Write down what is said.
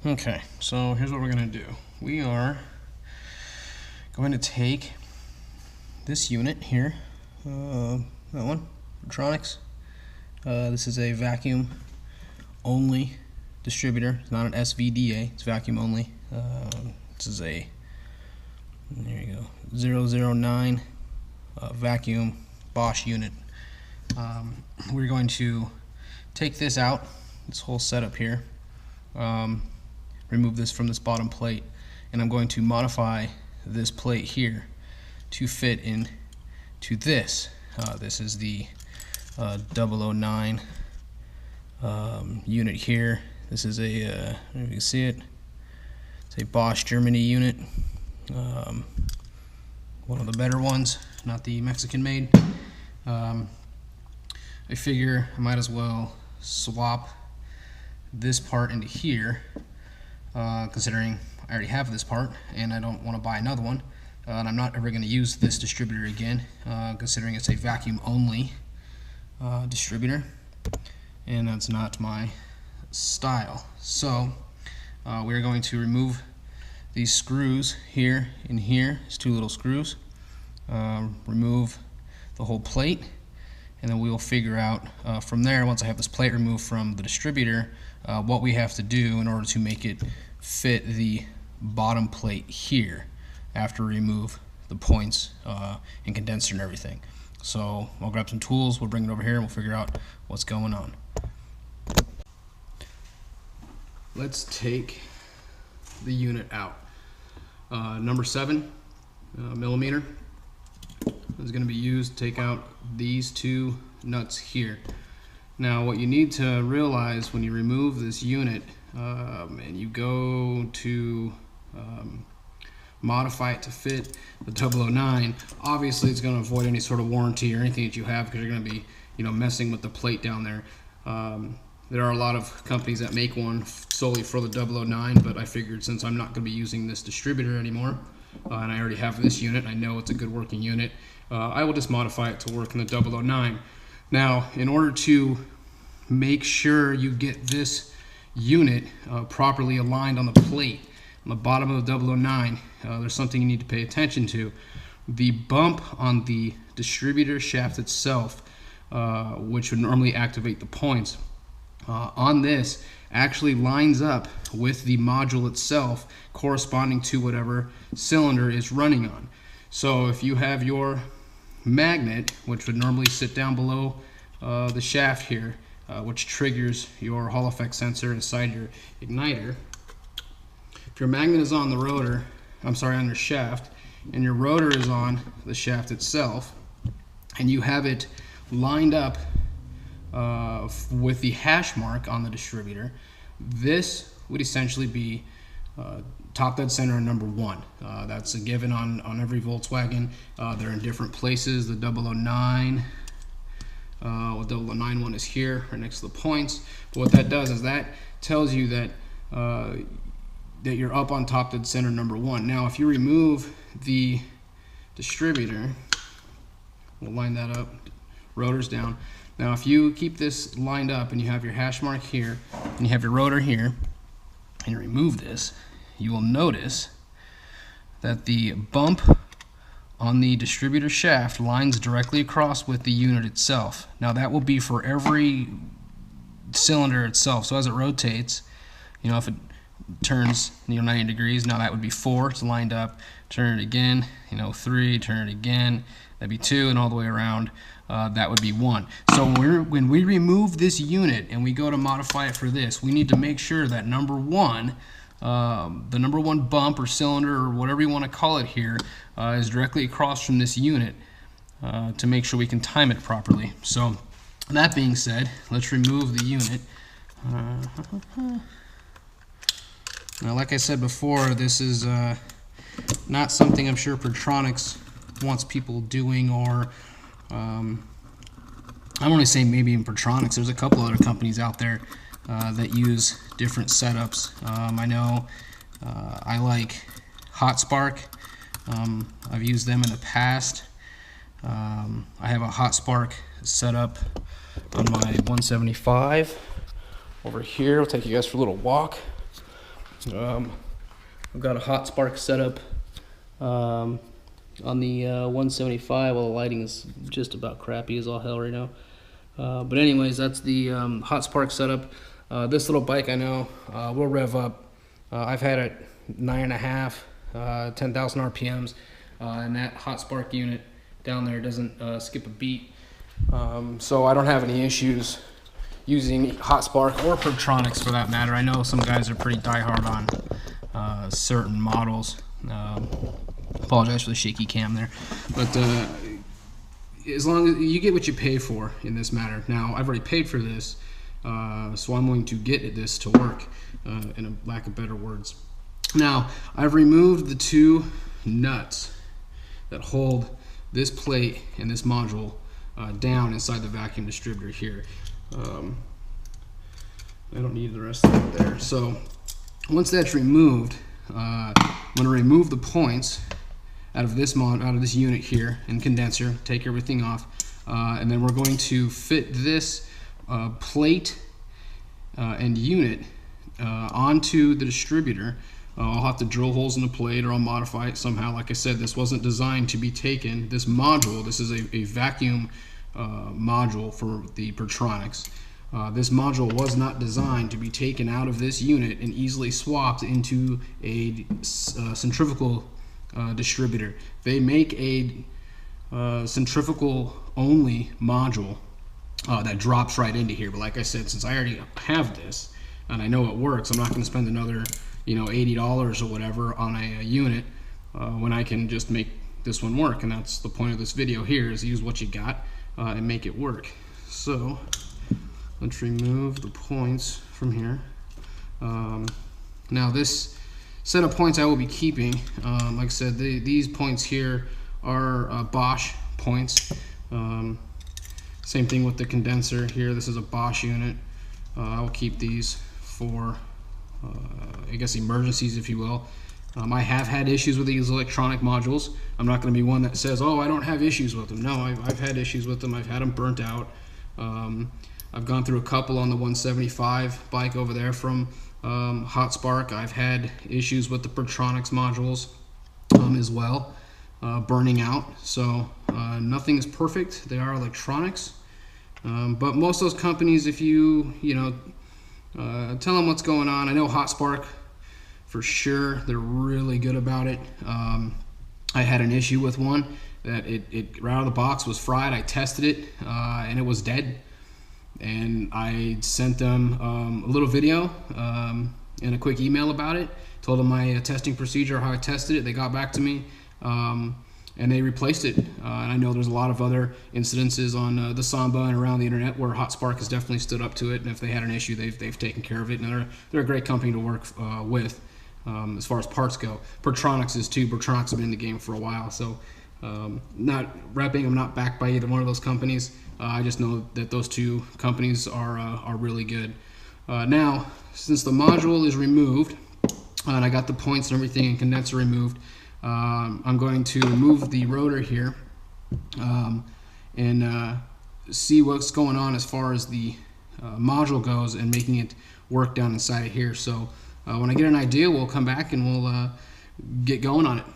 Okay, so here's what we're going to do. We are going to take this unit here, that one, pertronix. This is a vacuum only distributor. It's not an SVDA, it's vacuum only. This is a, there you go, 009 vacuum Bosch unit. We're going to take this out, this whole setup here, remove this from this bottom plate, and I'm going to modify this plate here to fit into this. This is the 009 unit here. This is a, I don't know if you can see it, it's a Bosch Germany unit, one of the better ones, not the Mexican made. I figure I might as well swap this part into here, considering I already have this part and I don't want to buy another one, and I'm not ever going to use this distributor again, considering it's a vacuum only distributor, and that's not my style. So we're going to remove these screws here and here, these two little screws, remove the whole plate, and then we will figure out from there, once I have this plate removed from the distributor, what we have to do in order to make it fit the bottom plate here after we remove the points and condenser and everything. So I'll grab some tools, we'll bring it over here, and we'll figure out what's going on. Let's take the unit out. Number 7 millimeter is going to be used to take out these two nuts here. Now what you need to realize when you remove this unit and you go to modify it to fit the 009, obviously it's going to avoid any sort of warranty or anything that you have, because you're going to be, messing with the plate down there. There are a lot of companies that make one solely for the 009, but I figured since I'm not going to be using this distributor anymore, and I already have this unit, I know it's a good working unit, I will just modify it to work in the 009. Now, in order to make sure you get this unit properly aligned on the plate, on the bottom of the 009, there's something you need to pay attention to. The bump on the distributor shaft itself, which would normally activate the points, on this actually lines up with the module itself corresponding to whatever cylinder is running on. So if you have your magnet, which would normally sit down below the shaft here, which triggers your Hall effect sensor inside your igniter, if your magnet is on the rotor, on your shaft, and your rotor is on the shaft itself, and you have it lined up with the hash mark on the distributor, this would essentially be top dead center number 1. That's a given on every Volkswagen. They're in different places. The 009, the 009 one is here, right next to the points. But what that does is that tells you that that you're up on top dead center number 1. Now, if you remove the distributor, we'll line that up, rotor's down. Now, if you keep this lined up and you have your hash mark here and you have your rotor here, and you remove this, you will notice that the bump on the distributor shaft lines directly across with the unit itself. Now, that will be for every cylinder itself. So as it rotates, if it turns 90 degrees, now that would be 4, it's lined up. Turn it again, 3, turn it again, that'd be 2, and all the way around, that would be 1. So when we remove this unit and we go to modify it for this, we need to make sure that number 1, the number 1 bump or cylinder or whatever you want to call it here, is directly across from this unit to make sure we can time it properly. So that being said, let's remove the unit. Now, like I said before, this is not something I'm sure Pertronix wants people doing, or I want to say maybe in Pertronix. There's a couple other companies out there that use different setups. I know I like Hot Spark. I've used them in the past. I have a Hot Spark setup on my 175 over here. I'll take you guys for a little walk. I've got a hot spark setup on the 175. Well, the lighting is just about crappy as all hell right now. But anyways, that's the hot spark setup. This little bike, I know, will rev up. I've had it 9.5, 10,000 RPMs, and that hot spark unit down there doesn't skip a beat. So I don't have any issues using hot spark or pertronix for that matter. I know some guys are pretty diehard on certain models. Apologize for the shaky cam there, but as long as you get what you pay for in this matter. Now I've already paid for this, so I'm going to get this to work, in a lack of better words. Now I've removed the two nuts that hold this plate and this module down inside the vacuum distributor here. I don't need the rest of it there. So once that's removed, I'm going to remove the points out of this unit here and condenser, take everything off, and then we're going to fit this plate and unit onto the distributor. I'll have to drill holes in the plate, or I'll modify it somehow. Like I said, this wasn't designed to be taken. This module, this is a vacuum module for the pertronix. This module was not designed to be taken out of this unit and easily swapped into a centrifugal distributor. They make a centrifugal only module that drops right into here. But like I said, since I already have this and I know it works, I'm not going to spend another $80 or whatever on a unit when I can just make this one work. And that's the point of this video here, is use what you got and make it work. So let's remove the points from here. Now this set of points I will be keeping. Like I said, these points here are Bosch points. Same thing with the condenser here. This is a Bosch unit. I will keep these for I guess emergencies, if you will. I have had issues with these electronic modules. I'm not going to be one that says, oh, I don't have issues with them. No, I've had issues with them. I've had them burnt out. I've gone through a couple on the 175 bike over there from Hot Spark. I've had issues with the pertronix modules as well, burning out. So nothing is perfect. They are electronics. But most of those companies, if you tell them what's going on. I know Hot Spark for sure, they're really good about it. I had an issue with one that it right out of the box was fried. I tested it and it was dead, and I sent them a little video and a quick email about it, told them my testing procedure, how I tested it. They got back to me and they replaced it. And I know there's a lot of other incidences on the Samba and around the internet where Hot Spark has definitely stood up to it, and if they had an issue, they've taken care of it, and they're a great company to work with as far as parts go. Pertronix is too. Pertronix has been in the game for a while, so not repping. I'm not backed by either one of those companies. I just know that those two companies are really good. Now, since the module is removed and I got the points and everything and condenser removed, I'm going to remove the rotor here and see what's going on as far as the module goes and making it work down inside of here. So when I get an idea, we'll come back and we'll get going on it.